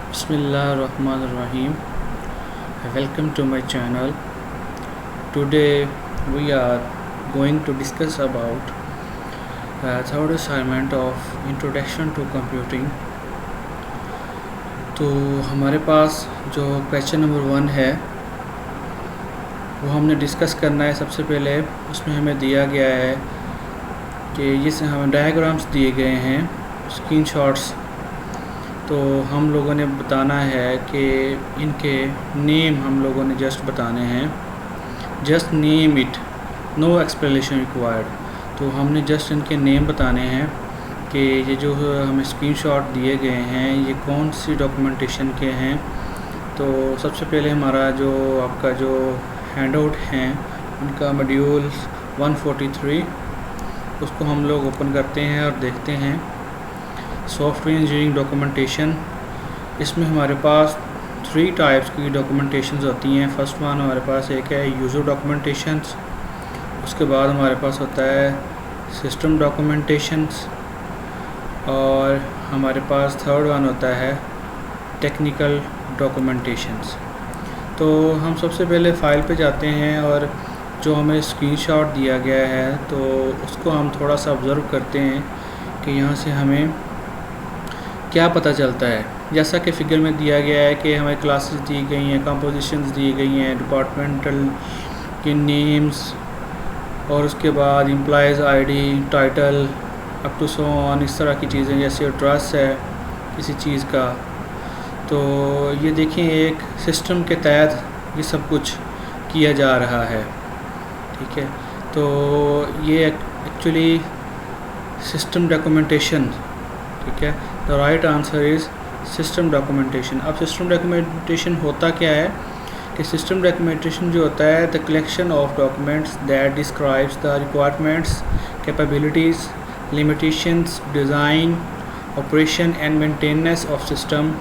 Bismillahirrahmanirrahim. Welcome to my channel. Today we are going to discuss about third assignment of Introduction to Computing. तो हमारे पास जो question number 1 है वो हमने discuss करना है। सबसे पहले उसमें हमें दिया गया है कि ये हमें डायग्राम्स दिए गए हैं, स्क्रीनशॉट्स। तो हम लोगों ने बताना है कि इनके नेम हम लोगों ने जस्ट बताने हैं, just name it, no explanation required. तो हमने जस्ट इनके नेम बताने हैं कि ये जो हमें स्क्रीनशॉट दिए गए हैं ये कौन सी डॉक्यूमेंटेशन के हैं। तो सबसे पहले हमारा जो आपका जो हैंडआउट हैं उनका मॉड्यूल 143, उसको हम लोग ओपन करते हैं और देखते हैं। सॉफ्टवेयर इंजीनियरिंग डॉक्यूमेंटेशन, इसमें हमारे पास 3 टाइप्स की डॉक्यूमेंटेशंस होती हैं। फर्स्ट वन हमारे पास एक है यूज़र डॉक्यूमेंटेशंस, उसके बाद हमारे पास होता है सिस्टम डॉक्यूमेंटेशंस, और हमारे पास थर्ड वन होता है टेक्निकल डॉक्यूमेंटेशंस। तो हम सबसे पहले फ़ाइल पे जाते हैं और जो हमें स्क्रीनशॉट दिया गया है तो उसको हम थोड़ा सा ऑब्ज़र्व करते हैं कि यहाँ से हमें क्या पता चलता है। जैसा कि फ़िगर में दिया गया है कि हमें क्लासेस दी गई हैं, कंपोजिशंस दी गई हैं, डिपार्टमेंटल के नेम्स, और उसके बाद employees ID, title, up to so on, इस तरह की चीज़ें, जैसे एड्रेस है किसी चीज़ का। तो ये देखें एक सिस्टम के तहत ये सब कुछ किया जा रहा है, ठीक है। तो ये एक्चुअली सिस्टम डॉक्यूमेंटेशन, ठीक है। The right answer is system documentation. अब सिस्टम डॉक्यूमेंटेशन होता क्या है कि सिस्टम डॉक्यूमेंटेशन जो होता है the collection of documents that describes the requirements, capabilities, limitations, design, operation and maintenance of system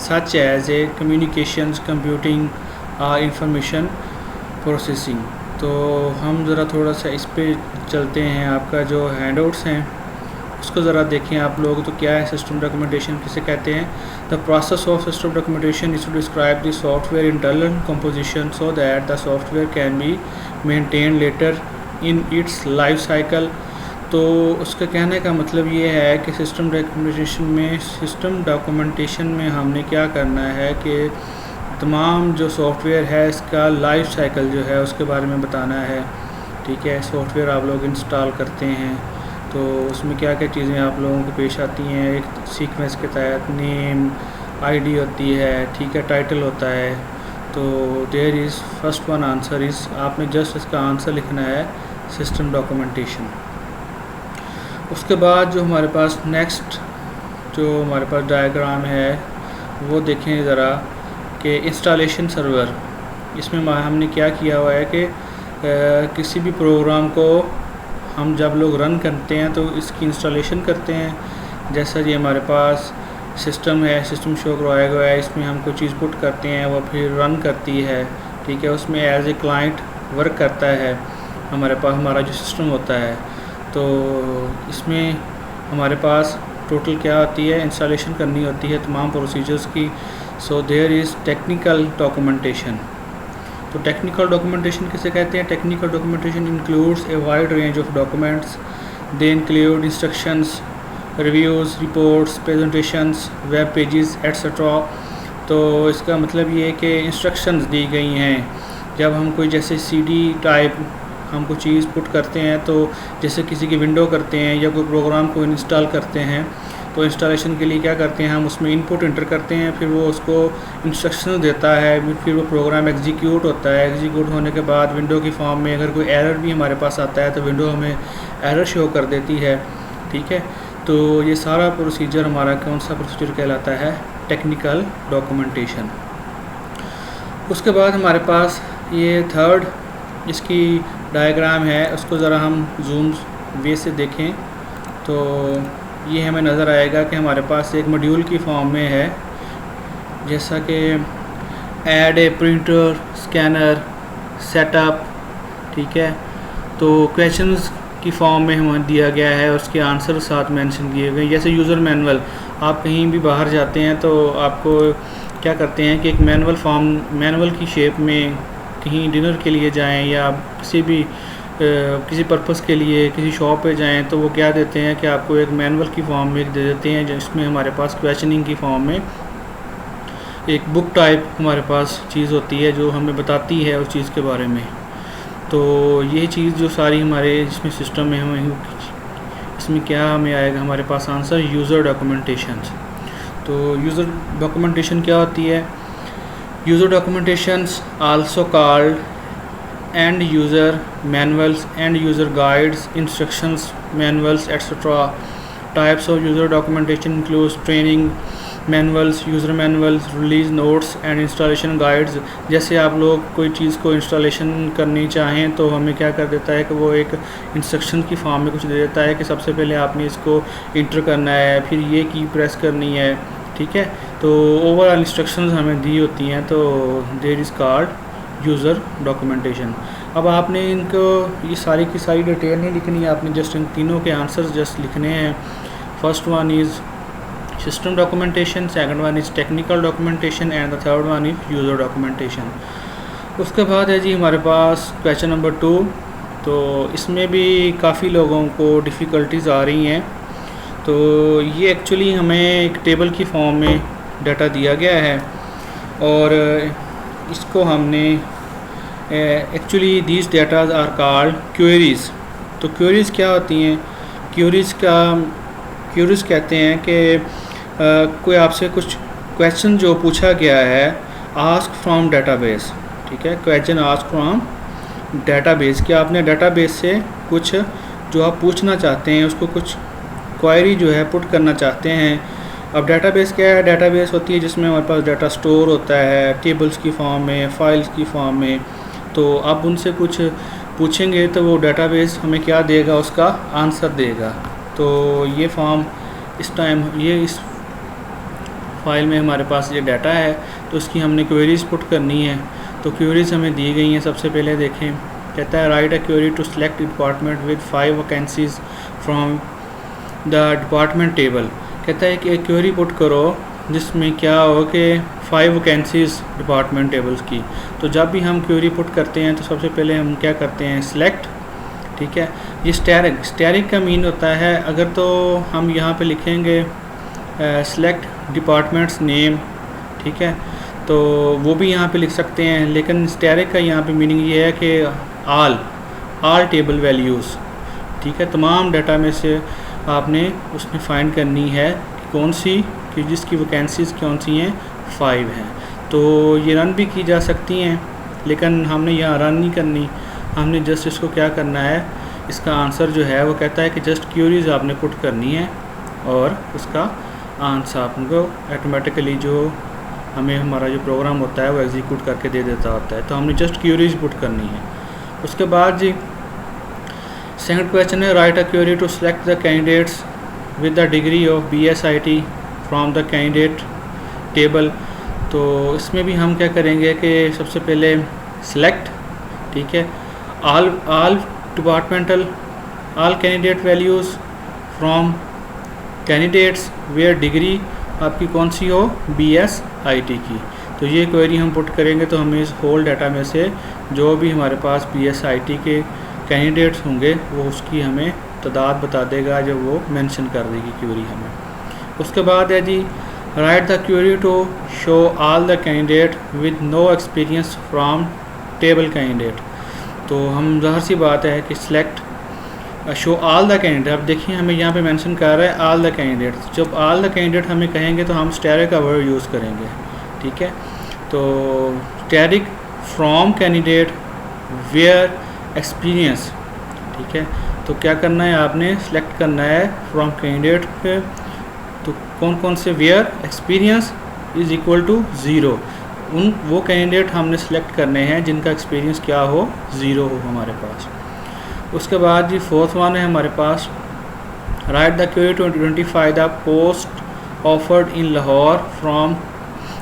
such as a communications, computing और information processing. तो हम ज़रा थोड़ा सा इस पे चलते हैं। आपका जो हैंडआउट्स हैं उसको ज़रा देखें आप लोग। तो क्या है सिस्टम डॉक्यूमेंटेशन, किसे कहते हैं? The process of system documentation is to describe the software internal composition so that the software can be maintain later in its life cycle. तो उसका कहने का मतलब ये है कि सिस्टम डॉक्यूमेंटेशन में हमने क्या करना है कि तमाम जो सॉफ्टवेयर है इसका लाइफ साइकिल जो है उसके बारे में बताना है, ठीक है। सॉफ्टवेयर आप लोग इंस्टॉल करते हैं तो उसमें क्या क्या चीज़ें आप लोगों को पेश आती हैं। एक सीक्वेंस के तहत नेम, आईडी होती है, ठीक है, टाइटल होता है। तो there is first one answer is, आपने जस्ट इसका आंसर लिखना है सिस्टम डॉक्यूमेंटेशन। उसके बाद जो हमारे पास नेक्स्ट जो हमारे पास डायग्राम है वो देखें ज़रा कि इंस्टॉलेशन सर्वर। इसमें हमने क्या किया हुआ है कि किसी भी प्रोग्राम को हम जब लोग रन करते हैं तो इसकी इंस्टॉलेशन करते हैं। जैसा ये हमारे पास सिस्टम है, सिस्टम शो करवाया गया है, इसमें हम कोई चीज़ पुट करते हैं वो फिर रन करती है, ठीक है। उसमें एज ए क्लाइंट वर्क करता है हमारे पास हमारा जो सिस्टम होता है। तो इसमें हमारे पास टोटल क्या होती है, इंस्टॉलेशन करनी होती है तमाम प्रोसीजर्स की। So there is technical documentation. तो टेक्निकल डॉक्यूमेंटेशन किसे कहते हैं? Technical documentation includes a wide range of documents. They include instructions, reviews, reports, presentations, web pages etcetera. तो इसका मतलब ये है कि इंस्ट्रक्शंस दी गई हैं। जब हम कोई जैसे सीडी टाइप हम कोई चीज़ पुट करते हैं, तो जैसे किसी की विंडो करते हैं या कोई प्रोग्राम को इंस्टॉल करते हैं, तो इंस्टॉलेशन के लिए क्या करते हैं हम उसमें इनपुट इंटर करते हैं, फिर वो उसको इंस्ट्रक्शन देता है, फिर वो प्रोग्राम एग्जीक्यूट होता है। एग्जीक्यूट होने के बाद विंडो की फॉर्म में अगर कोई एरर भी हमारे पास आता है तो विंडो हमें एरर शो कर देती है, ठीक है। तो ये सारा प्रोसीजर हमारा कौन सा प्रोसीजर कहलाता है? Technical documentation. उसके बाद हमारे पास ये थर्ड इसकी डायग्राम है, उसको ज़रा हम जूम वे से देखें तो ये हमें नज़र आएगा कि हमारे पास एक मॉड्यूल की फॉर्म में है, जैसा कि add a printer, scanner, setup, ठीक है। तो क्वेश्चंस की फॉर्म में हमें दिया गया है, उसके आंसर साथ मेंशन किए गए। जैसे यूज़र मैनुअल, आप कहीं भी बाहर जाते हैं तो आपको क्या करते हैं कि एक मैनुअल की शेप में कहीं डिनर के लिए जाएं या किसी पर्पस के लिए किसी शॉप पे जाएं, तो वो क्या देते हैं कि आपको एक मैनुअल की फॉर्म में दे देते हैं, जिसमें हमारे पास क्वेश्चनिंग की फॉर्म में एक बुक टाइप हमारे पास चीज़ होती है जो हमें बताती है उस चीज़ के बारे में। तो ये चीज़ जो सारी हमारे जिसमें सिस्टम में हमें इसमें क्या हमें आएगा हमारे पास आंसर यूज़र डॉक्यूमेंटेशन। तो यूज़र डॉक्यूमेंटेशन क्या होती है? User documentations also called end user manuals end user guides, instructions manuals etcetera. Types of user documentation includes training manuals, user manuals, release notes and installation guides. जैसे आप लोग कोई चीज़ को installation करनी चाहें तो हमें क्या कर देता है कि वो एक इंस्ट्रक्शन की फॉर्म में कुछ दे देता है कि सबसे पहले आपने इसको इंटर करना है, फिर ये की प्रेस करनी है, ठीक है। तो ओवरऑल इंस्ट्रक्शंस हमें दी होती हैं, तो there is called user documentation. अब आपने इनको ये सारी की सारी डिटेल नहीं लिखनी है, आपने जस्ट इन तीनों के आंसर्स जस्ट लिखने हैं। First one is system documentation, second one is technical documentation and the third one is user documentation. उसके बाद है जी हमारे पास क्वेश्चन नंबर 2। तो इसमें भी काफ़ी लोगों को डिफ़िकल्टीज़ आ रही हैं। तो ये एक्चुअली हमें एक टेबल की फॉर्म में डाटा दिया गया है और इसको हमने actually these datas are called queries. तो क्वेरीज़ क्या होती हैं? क्वेरीज़ कहते हैं कि कोई आपसे कुछ क्वेश्चन जो पूछा गया है आस्क फ्रॉम डेटाबेस, ठीक है। क्वेश्चन आस्क फ्रॉम डेटाबेस, कि आपने डेटाबेस से कुछ जो आप पूछना चाहते हैं उसको कुछ क्वेरी जो है पुट करना चाहते हैं। अब डेटाबेस क्या है? डेटाबेस होती है जिसमें हमारे पास डाटा स्टोर होता है टेबल्स की फॉर्म में, फाइल्स की फॉर्म में। तो आप उनसे कुछ पूछेंगे तो वो डेटाबेस हमें क्या देगा? उसका आंसर देगा। तो ये फॉर्म इस फाइल में हमारे पास ये डाटा है, तो उसकी हमने क्वेरीज़ पुट करनी है। तो क्वेरीज़ हमें दी गई हैं। सबसे पहले देखें, कहता है write a query to select department with 5 vacancies from the department table. कहता है कि एक क्वेरी पुट करो जिसमें क्या हो कि 5 वैकेंसीज डिपार्टमेंट टेबल्स की। तो जब भी हम क्वेरी पुट करते हैं तो सबसे पहले हम क्या करते हैं? सिलेक्ट, ठीक है। ये स्टैरिक का मीन होता है, अगर तो हम यहाँ पे लिखेंगे सिलेक्ट डिपार्टमेंट्स नेम, ठीक है, तो वो भी यहाँ पे लिख सकते हैं। लेकिन स्टैरिक का यहाँ पे मीनिंग ये है कि ऑल टेबल वैल्यूज़, ठीक है, तमाम डाटा में से आपने उसमें फाइंड करनी है कौन सी कि जिसकी वैकेंसीज़ कौन सी हैं, 5 हैं। तो ये रन भी की जा सकती हैं, लेकिन हमने यहाँ रन नहीं करनी, हमने जस्ट इसको क्या करना है, इसका आंसर जो है वो कहता है कि जस्ट क्वेरीज आपने पुट करनी है और उसका आंसर आपको ऑटोमेटिकली जो हमें हमारा जो प्रोग्राम होता है वो एग्जीक्यूट करके दे देता होता है। तो हमने जस्ट क्वेरीज पुट करनी है। उसके बाद जी सेकंड क्वेश्चन है write a query to select the candidates with the degree of BSIT from the candidate table. तो इसमें भी हम क्या करेंगे कि सबसे पहले सिलेक्ट, ठीक है, all candidate values from candidates where degree आपकी कौन सी हो, BSIT की। तो ये क्वेरी हम पुट करेंगे तो हमें इस होल डाटा में से जो भी हमारे पास BSIT के कैंडिडेट्स होंगे वो उसकी हमें तादाद बता देगा, जब वो मेंशन कर देगी क्वेरी हमें। उसके बाद है जी write the query to show all the candidate with no experience from table candidate. तो हम ज़ाहिर सी बात है कि select show all the candidate. अब देखिए हमें यहाँ पे मेंशन कर रहा है ऑल द कैंडिडेट। जब ऑल द कैंडिडेट हमें कहेंगे तो हम स्टैरिक का वर्ड यूज़ करेंगे, ठीक है। तो asterisk from candidate where experience, ठीक है। तो क्या करना है, आपने सेलेक्ट करना है फ्रॉम कैंडिडेट पे, तो कौन कौन से where experience is equal to 0, वो कैंडिडेट हमने सेलेक्ट करने हैं जिनका एक्सपीरियंस क्या हो, 0 हो हमारे पास। उसके बाद जी फोर्थ वन है हमारे पास write the query to identify the post offered in Lahore from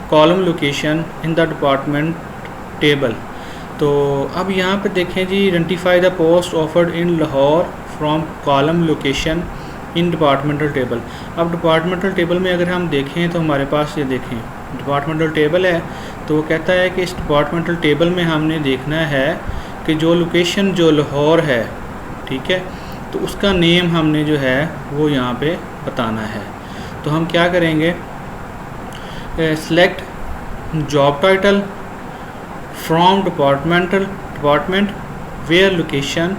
column location in the department table. तो अब यहाँ पे देखें जी identify the post offered in Lahore from column location in departmental table. अब डिपार्टमेंटल टेबल में अगर हम देखें तो हमारे पास ये देखें डिपार्टमेंटल टेबल है, तो वो कहता है कि इस डिपार्टमेंटल टेबल में हमने देखना है कि जो लोकेशन जो लाहौर है, ठीक है, तो उसका नेम हमने जो है वो यहाँ पे बताना है। तो हम क्या करेंगे, select job title from department where location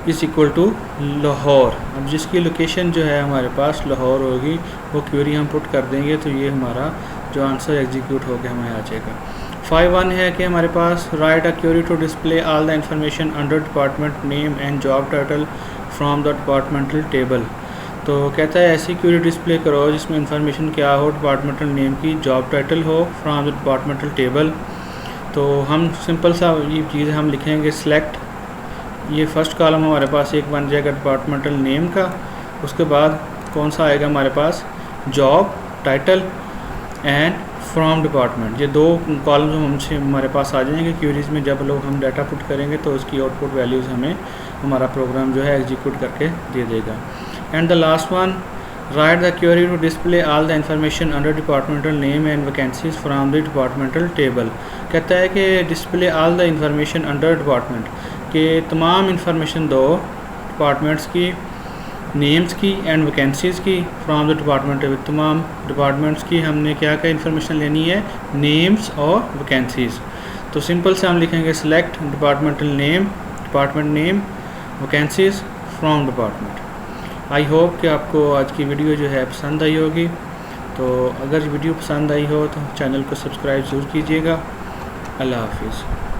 is equal to Lahore. अब जिसकी लोकेशन जो है हमारे पास लाहौर होगी वो क्वेरी हम पुट कर देंगे, तो ये हमारा जो आंसर एग्जीक्यूट होकर हमें आ जाएगा। 5.1 है कि हमारे पास write a query to display all the information under department name and job title from the departmental table. तो कहता है ऐसी क्वेरी डिस्प्ले करो जिसमें इंफॉर्मेशन क्या हो, डिपार्टमेंटल नेम की, जॉब टाइटल हो फ्रॉम द डिपार्टमेंटल टेबल। तो हम सिंपल सा ये चीज़ हम लिखेंगे सेलेक्ट, ये फर्स्ट कॉलम हमारे पास एक बन जाएगा डिपार्टमेंटल नेम का, उसके बाद कौन सा आएगा हमारे पास, job title and from department. ये दो कॉलम्स हमसे हमारे पास आ जाएंगे क्वेरीज में। जब लोग हम डाटा पुट करेंगे तो उसकी आउटपुट वैल्यूज़ हमें हमारा प्रोग्राम जो है एग्जीक्यूट करके दे देगा। And the last one, write the query to display all the information under departmental name and vacancies from the departmental table. कहता है कि display all the information under department, के तमाम इंफॉर्मेशन दो डिपार्टमेंट्स की, नेम्स की एंड वैकेंसीज़ की from the department table. तमाम डिपार्टमेंट्स की हमने क्या क्या इन्फॉर्मेशन लेनी है, नेम्स और वैकेंसीज़। तो सिंपल से हम लिखेंगे select departmental name, department name, vacancies from department. I hope कि आपको आज की वीडियो जो है पसंद आई होगी। तो अगर वीडियो पसंद आई हो तो चैनल को सब्सक्राइब ज़रूर कीजिएगा। अल्लाह हाफिज़।